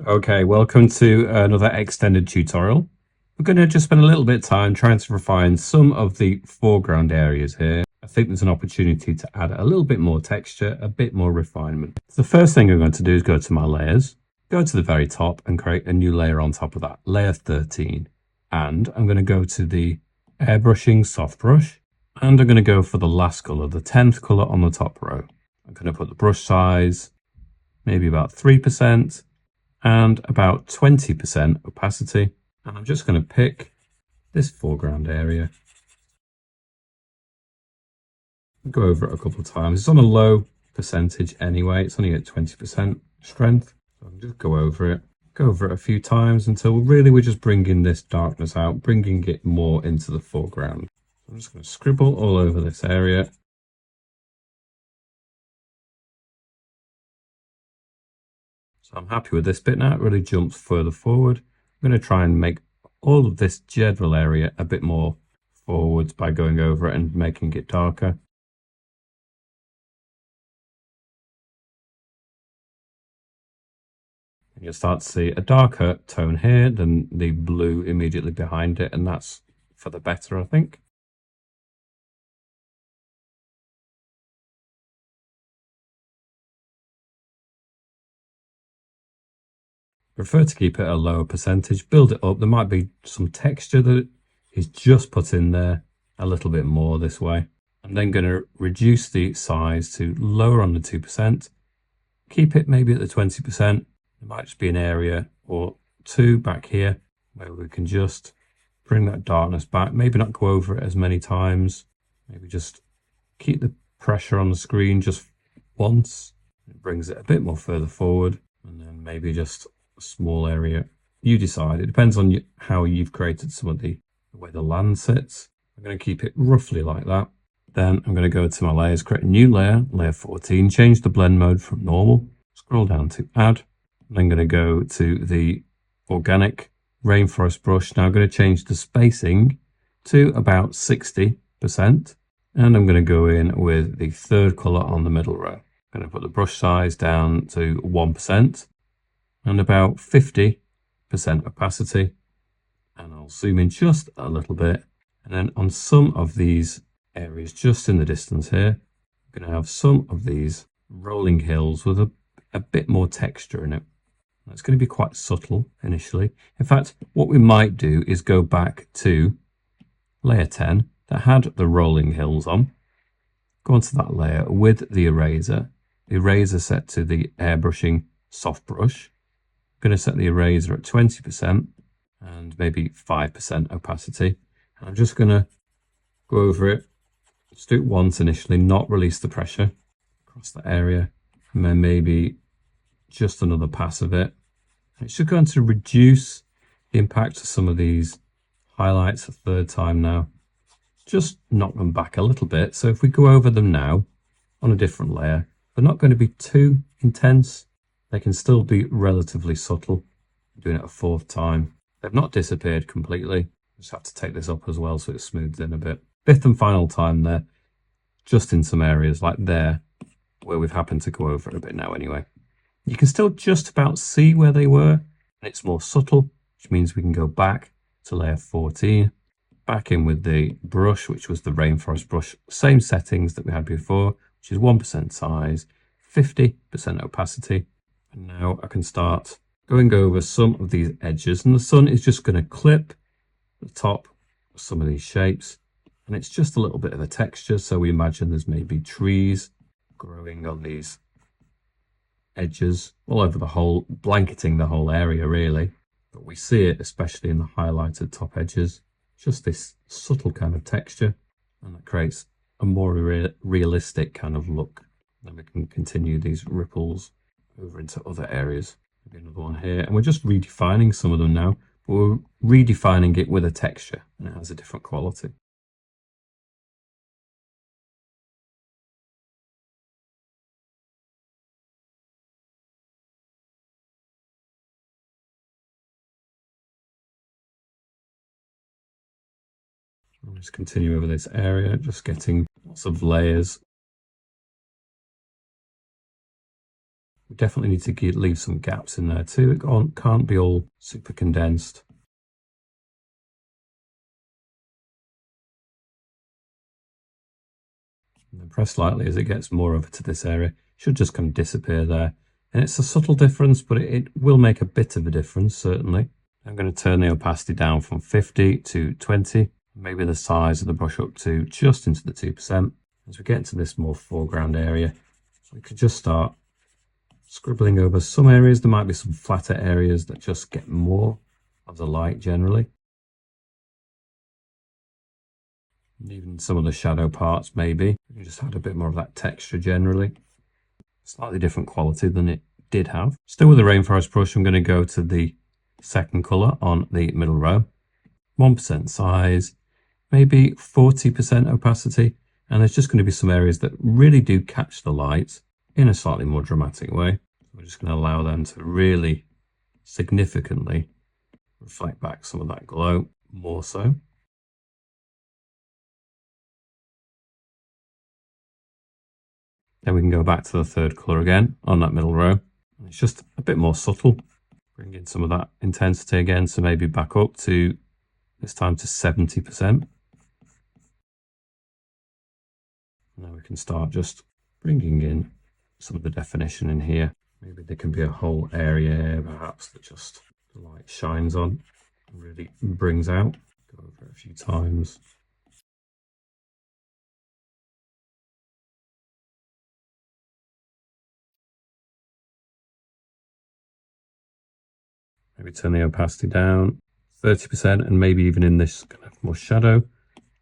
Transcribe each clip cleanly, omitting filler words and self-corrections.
Okay, welcome to another extended tutorial. We're going to just spend a little bit of time trying to refine some of the foreground areas here. I think there's an opportunity to add a little bit more texture, a bit more refinement. So the first thing I'm going to do is go to my layers, go to the very top and create a new layer on top of that, layer 13. And I'm going to go to the airbrushing soft brush, and I'm going to go for the last color, the 10th color on the top row. I'm going to put the brush size, maybe about 3%, and about 20% opacity. And I'm just going to pick this foreground area, go over it a couple of times. It's on a low percentage anyway, it's only at 20% strength. So I'll just go over it a few times until really we're just bringing this darkness out, bringing it more into the foreground. I'm just going to scribble all over this area. So I'm happy with this bit now, it really jumps further forward. I'm going to try and make all of this general area a bit more forwards by going over it and making it darker. And you'll start to see a darker tone here than the blue immediately behind it, and that's for the better, I think. Prefer to keep it at a lower percentage, build it up. There might be some texture that is just put in there a little bit more this way. I'm then going to reduce the size to lower on the 2%, keep it maybe at the 20%. There might just be an area or two back here where we can just bring that darkness back, maybe not go over it as many times, maybe just keep the pressure on the screen just once. It brings it a bit more further forward, and then maybe just a small area. You decide. It depends on how you've created some of the way the land sits. I'm going to keep it roughly like that. Then I'm going to go to my layers, create a new layer, layer 14, change the blend mode from normal, scroll down to add. And I'm going to go to the organic rainforest brush. Now I'm going to change the spacing to about 60%. And I'm going to go in with the third color on the middle row. I'm going to put the brush size down to 1% and about 50% opacity. And I'll zoom in just a little bit. And then on some of these areas just in the distance here, I'm going to have some of these rolling hills with a bit more texture in it. It's going to be quite subtle initially. In fact, what we might do is go back to layer 10 that had the rolling hills on. Go onto that layer with the eraser set to the airbrushing soft brush. I'm going to set the eraser at 20% and maybe 5% opacity. And I'm just going to go over it. Just do it once initially, not release the pressure across the area. And then maybe just another pass of it. It's just going to reduce the impact of some of these highlights a third time now. Just knock them back a little bit. So if we go over them now on a different layer, they're not going to be too intense. They can still be relatively subtle. I'm doing it a fourth time. They've not disappeared completely. Just have to take this up as well so it's smoothed in a bit. Fifth and final time there, just in some areas like there, where we've happened to go over it a bit now anyway. You can still just about see where they were, and it's more subtle, which means we can go back to layer 14, back in with the brush, which was the rainforest brush, same settings that we had before, which is 1% size, 50% opacity. And now I can start going over some of these edges, and the sun is just going to clip the top of some of these shapes, and it's just a little bit of a texture. So we imagine there's maybe trees growing on these edges all over the whole, blanketing the whole area really. But we see it especially in the highlighted top edges, just this subtle kind of texture, and that creates a more realistic kind of look. Then we can continue these ripples over into other areas. Maybe another one here, and we're just redefining some of them now, but we're redefining it with a texture, and it has a different quality. I'll just continue over this area, just getting lots of layers. We definitely need to leave some gaps in there too. It can't be all super condensed. And then press lightly as it gets more over to this area. It should just kind of disappear there. And it's a subtle difference, but it will make a bit of a difference, certainly. I'm going to turn the opacity down from 50 to 20. Maybe the size of the brush up to just into the 2%. As we get into this more foreground area, we could just start scribbling over some areas. There might be some flatter areas that just get more of the light generally. And even some of the shadow parts, maybe. We just add a bit more of that texture generally. Slightly different quality than it did have. Still with the rainforest brush, I'm going to go to the second colour on the middle row. 1% size, maybe 40% opacity. And there's just going to be some areas that really do catch the light in a slightly more dramatic way. We're just going to allow them to really significantly reflect back some of that glow, more so. Then we can go back to the third colour again on that middle row. It's just a bit more subtle. Bring in some of that intensity again, so maybe back up to, this time to 70%. Now we can start just bringing in some of the definition in here. Maybe there can be a whole area perhaps that just the light shines on and really brings out. Go over it a few times. Maybe turn the opacity down 30%, and maybe even in this kind of more shadow,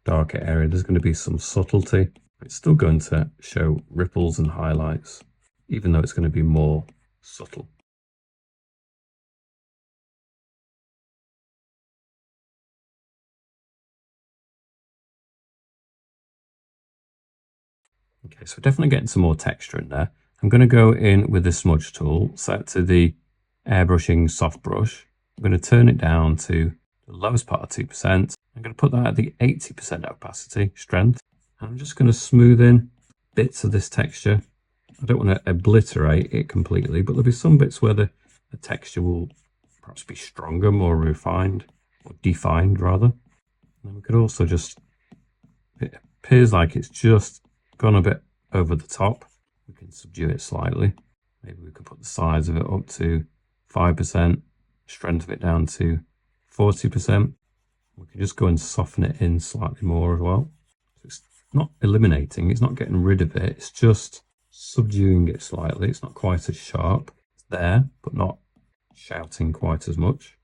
darker area, there's going to be some subtlety. It's still going to show ripples and highlights, even though it's going to be more subtle. Okay, so we're definitely getting some more texture in there. I'm going to go in with the smudge tool, set to the airbrushing soft brush. I'm going to turn it down to the lowest part of 2%. I'm going to put that at the 80% opacity strength. And I'm just going to smooth in bits of this texture. I don't want to obliterate it completely, but there'll be some bits where the texture will perhaps be stronger, more refined, or defined rather. And we could also just, it appears like it's just gone a bit over the top. We can subdue it slightly. Maybe we could put the size of it up to 5%, strength of it down to 40%. We can just go and soften it in slightly more as well. So it's not eliminating, it's not getting rid of it, it's just subduing it slightly. It's not quite as sharp. It's there, but not shouting quite as much.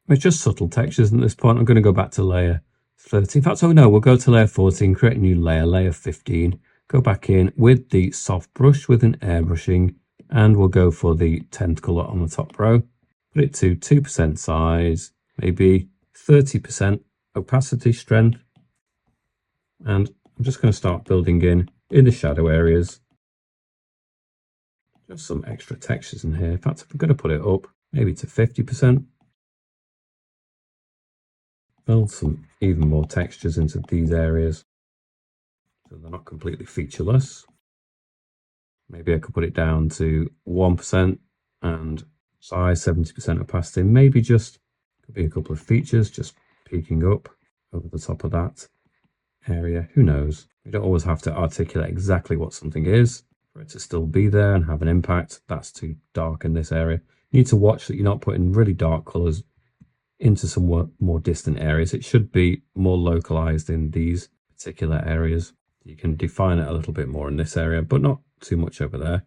It's just subtle textures, and at this point I'm going to go back to layer 13. In fact, oh no, we'll go to layer 14, create a new layer, layer 15, go back in with the soft brush with an airbrushing, and we'll go for the 10th colour on the top row. Put it to 2% size, maybe 30% opacity strength. And I'm just going to start building in the shadow areas. Just some extra textures in here. In fact, if I'm going to put it up, maybe to 50%. Build some even more textures into these areas, so they're not completely featureless. Maybe I could put it down to 1% and size 70% opacity. Maybe just could be a couple of features just peeking up over the top of that area. Who knows? You don't always have to articulate exactly what something is for it to still be there and have an impact. That's too dark in this area. You need to watch that you're not putting really dark colors into some more distant areas. It should be more localized in these particular areas. You can define it a little bit more in this area, but not too much over there.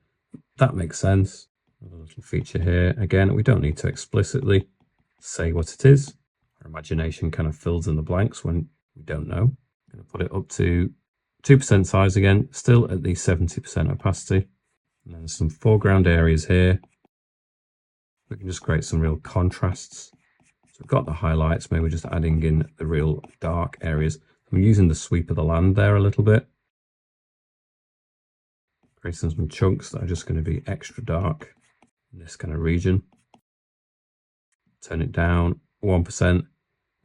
That makes sense. Another little feature here. Again, we don't need to explicitly say what it is. Our imagination kind of fills in the blanks when we don't know. I'm going to put it up to 2% size again, still at the 70% opacity. And then some foreground areas here. We can just create some real contrasts. So we've got the highlights, maybe just adding in the real dark areas. I'm using the sweep of the land there a little bit. Creating some chunks that are just going to be extra dark in this kind of region. Turn it down 1%.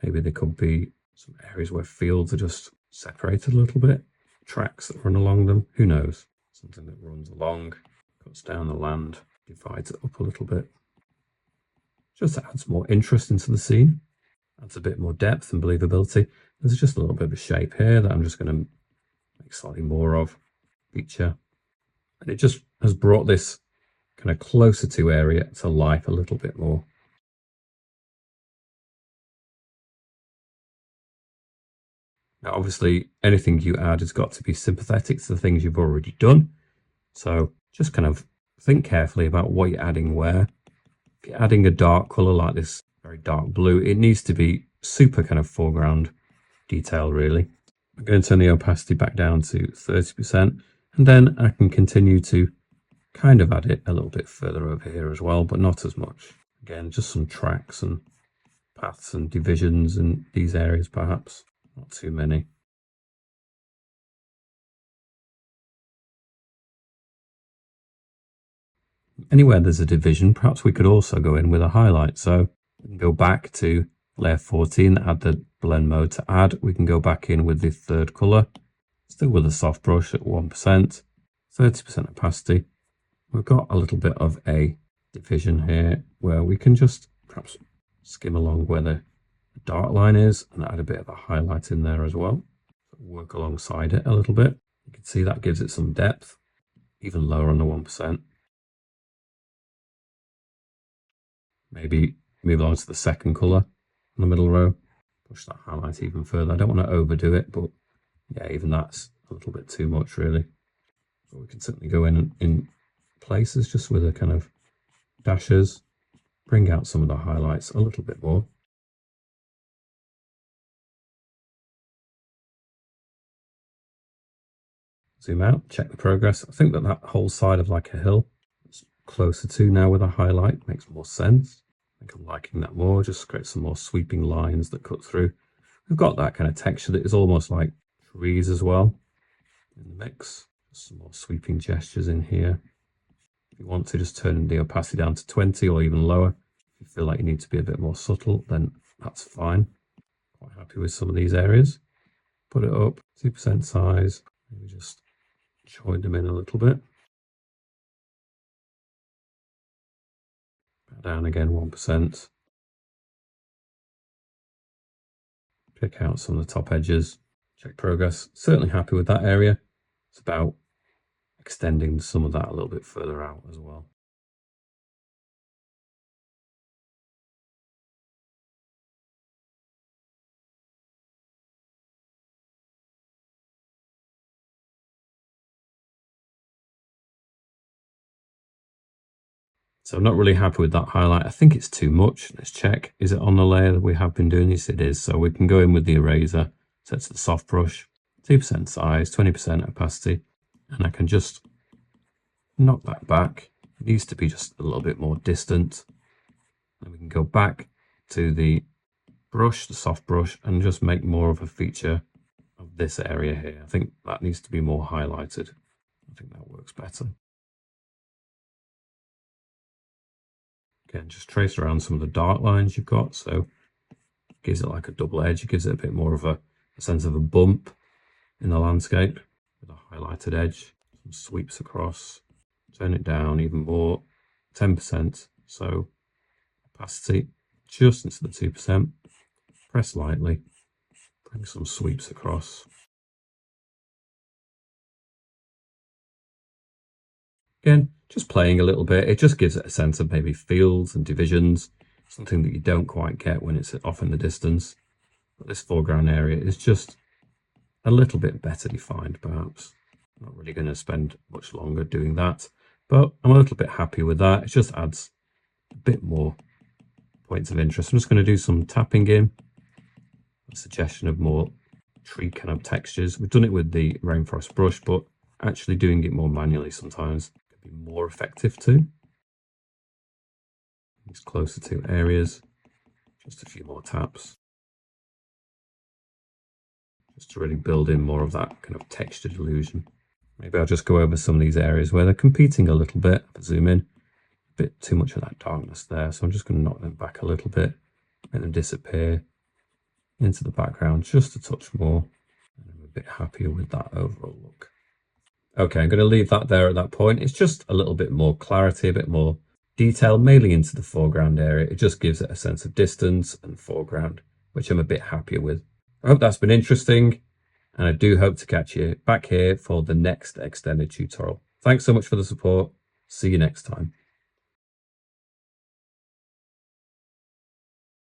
Maybe there could be some areas where fields are just separated a little bit. Tracks that run along them. Who knows? Something that runs along, cuts down the land. divides it up a little bit. Just adds more interest into the scene, adds a bit more depth and believability. There's just a little bit of a shape here that I'm just going to make slightly more of feature. And it just has brought this kind of closer to area to life a little bit more. Now, obviously, anything you add has got to be sympathetic to the things you've already done. So just kind of think carefully about what you're adding where. If you're adding a dark color like this very dark blue, it needs to be super kind of foreground detail, really. I'm going to turn the opacity back down to 30%, and then I can continue to kind of add it a little bit further over here as well, but not as much. Again, just some tracks and paths and divisions in these areas, perhaps. Not too many. Anywhere there's a division, perhaps we could also go in with a highlight. So we can go back to layer 14, add the blend mode to add. We can go back in with the third color, still with a soft brush at 1%, 30% opacity. We've got a little bit of a division here where we can just perhaps skim along where the dark line is and add a bit of a highlight in there as well. Work alongside it a little bit. You can see that gives it some depth, even lower on the 1%. Maybe move on to the second color in the middle row, push that highlight even further. I don't want to overdo it, but yeah, even that's a little bit too much really. But we can certainly go in places just with a kind of dashes, bring out some of the highlights a little bit more. Zoom out, check the progress. I think that whole side of like a hill is closer to now with a highlight, makes more sense. I think I'm liking that more, just create some more sweeping lines that cut through. We've got that kind of texture that is almost like trees as well in the mix. Just some more sweeping gestures in here. If you want to, just turn the opacity down to 20 or even lower. If you feel like you need to be a bit more subtle, then that's fine. Quite happy with some of these areas. Put it up, 2% size. Maybe just join them in a little bit. Back down again, 1%. Pick out some of the top edges. Check progress. Certainly happy with that area. It's about extending some of that a little bit further out as well. So I'm not really happy with that highlight. I think it's too much. Let's check. Is it on the layer that we have been doing this? It is. So we can go in with the eraser, set to the soft brush, 2% size, 20% opacity, and I can just knock that back. It needs to be just a little bit more distant. And we can go back to the brush, the soft brush, and just make more of a feature of this area here. I think that needs to be more highlighted. I think that works better. Again, just trace around some of the dark lines you've got, so it gives it like a double edge. It gives it a bit more of a sense of a bump in the landscape with a highlighted edge. Some sweeps across, turn it down even more, 10%. So opacity just into the 2%. Press lightly, bring some sweeps across. Again, just playing a little bit, it just gives it a sense of maybe fields and divisions, something that you don't quite get when it's off in the distance. But this foreground area is just a little bit better defined, perhaps. I'm not really going to spend much longer doing that, but I'm a little bit happy with that. It just adds a bit more points of interest. I'm just going to do some tapping in, a suggestion of more tree kind of textures. We've done it with the rainforest brush, but actually doing it more manually sometimes be more effective too. These closer to areas, just a few more taps, just to really build in more of that kind of textured illusion. Maybe I'll just go over some of these areas where they're competing a little bit. Zoom in, a bit too much of that darkness there, so I'm just going to knock them back a little bit, make them disappear into the background just a touch more, and I'm a bit happier with that overall look. Okay, I'm going to leave that there at that point. It's just a little bit more clarity, a bit more detail, mainly into the foreground area. It just gives it a sense of distance and foreground, which I'm a bit happier with. I hope that's been interesting, and I do hope to catch you back here for the next extended tutorial. Thanks so much for the support. See you next time.